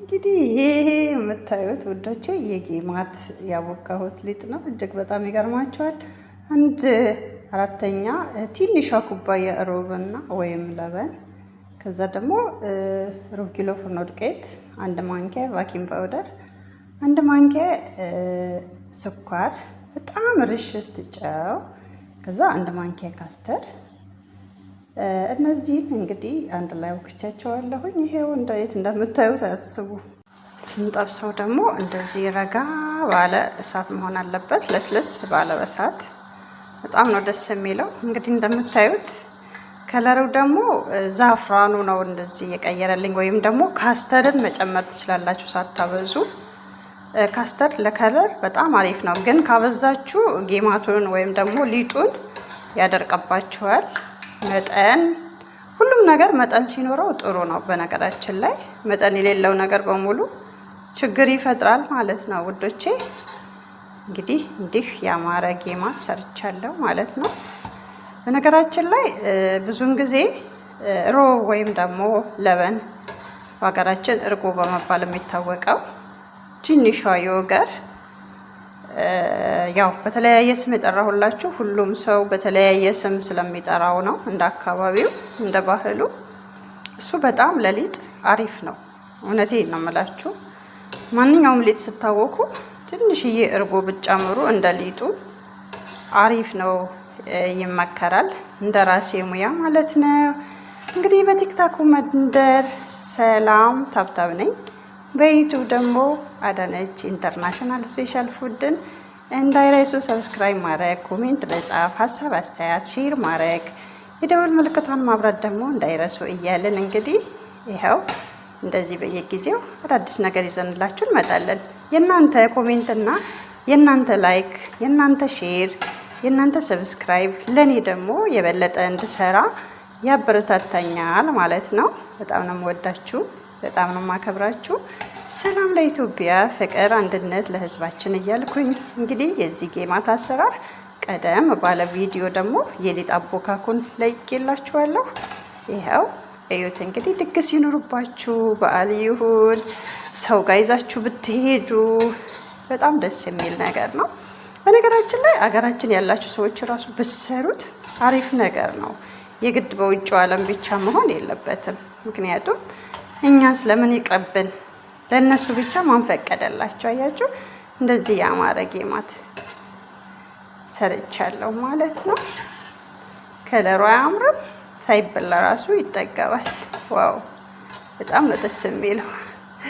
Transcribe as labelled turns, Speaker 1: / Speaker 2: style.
Speaker 1: እንግዲህ ይሄ የምታዩት ውዶቼ የጌማት ያቦካሁት ሊጥ ነው። እጅግ በጣም ይገርማቸዋል። አንድ አራተኛ ትንሿ ኩባያ ሩብና ወይም ለበን፣ ከዛ ደግሞ ሩብ ኪሎ ፍርኖ ዱቄት፣ አንድ ማንኪያ ባኪንግ ፓውደር፣ አንድ ማንኪያ ስኳር፣ በጣም ርሽት ጨው፣ ከዛ አንድ ማንኪያ ካስተር። እነዚህን እንግዲህ አንድ ላይ ወክቻቸዋለሁኝ። ይሄው እንዴት እንደምታዩት አስቡ። ስንጠብሰው ደግሞ እንደዚህ ረጋ ባለ እሳት መሆን አለበት፣ ለስለስ ባለ እሳት። በጣም ነው ደስ የሚለው። እንግዲህ እንደምታዩት ከለሩ ደግሞ ዛፍራኑ ነው እንደዚህ የቀየረልኝ። ወይም ደግሞ ካስተርን መጨመር ትችላላችሁ ሳታበዙ። ካስተር ለከለር በጣም አሪፍ ነው፣ ግን ካበዛችሁ ጌማቱን ወይም ደግሞ ሊጡን ያደርቀባችኋል። መጠን ሁሉም ነገር መጠን ሲኖረው ጥሩ ነው። በነገራችን ላይ መጠን የሌለው ነገር በሙሉ ችግር ይፈጥራል ማለት ነው ውዶቼ። እንግዲህ እንዲህ ያማረ ጌማት ሰርቻለሁ ማለት ነው። በነገራችን ላይ ብዙውን ጊዜ ሮ ወይም ደግሞ ለበን በሀገራችን እርጎ በመባል የሚታወቀው ትንሿ የወገር ያው በተለያየ ስም የጠራሁላችሁ፣ ሁሉም ሰው በተለያየ ስም ስለሚጠራው ነው፣ እንደ አካባቢው እንደ ባህሉ። እሱ በጣም ለሊጥ አሪፍ ነው። እውነቴን ነው የምላችሁ። ማንኛውም ሊጥ ስታወቁ ትንሽዬ እርጎ ብትጨምሩ እንደ ሊጡ አሪፍ ነው፣ ይመከራል። እንደ ራሴ ሙያ ማለት ነው። እንግዲህ በቲክታኩ መንደር ሰላም ታብታብ ነኝ። በዩቲዩብ ደግሞ አዳነች ኢንተርናሽናል ስፔሻል ፉድን እንዳይረሱ ሰብስክራይብ ማድረግ፣ ኮሜንት መጻፍ፣ ሀሳብ አስተያየት ሼር ማድረግ፣ የደወል ምልክቷን ማብራት ደግሞ እንዳይረሱ እያለን እንግዲህ ይኸው እንደዚህ በየጊዜው አዳዲስ ነገር ይዘንላችሁ እንመጣለን። የእናንተ ኮሜንትና የእናንተ ላይክ፣ የእናንተ ሼር፣ የእናንተ ሰብስክራይብ ለኔ ደግሞ የበለጠ እንድሰራ ያበረታታኛል ማለት ነው። በጣም ነው የምወዳችሁ፣ በጣም ነው የማከብራችሁ። ሰላም ለኢትዮጵያ፣ ፍቅር አንድነት ለሕዝባችን እያልኩኝ እንግዲህ የዚህ ጌማት አሰራር ቀደም ባለ ቪዲዮ ደግሞ የሊጥ አቦካኩን ለይቄላችኋለሁ። ይኸው እዩት። እንግዲህ ድግስ ይኑርባችሁ፣ በዓል ይሁን፣ ሰው ጋር ይዛችሁ ብትሄዱ በጣም ደስ የሚል ነገር ነው። በነገራችን ላይ አገራችን ያላችሁ ሰዎች ራሱ ብትሰሩት አሪፍ ነገር ነው። የግድ በውጭው ዓለም ብቻ መሆን የለበትም። ምክንያቱም እኛ ስለምን ይቅርብን፣ ለነሱ ብቻ ማን ፈቀደላቸው? አያችሁ፣ እንደዚህ ያማረ ጌማት ሰርቻለሁ ማለት ነው። ከለሩ አያምርም? ሳይበላ ራሱ ይጠገባል። ዋው፣ በጣም ነው ደስ የሚለው።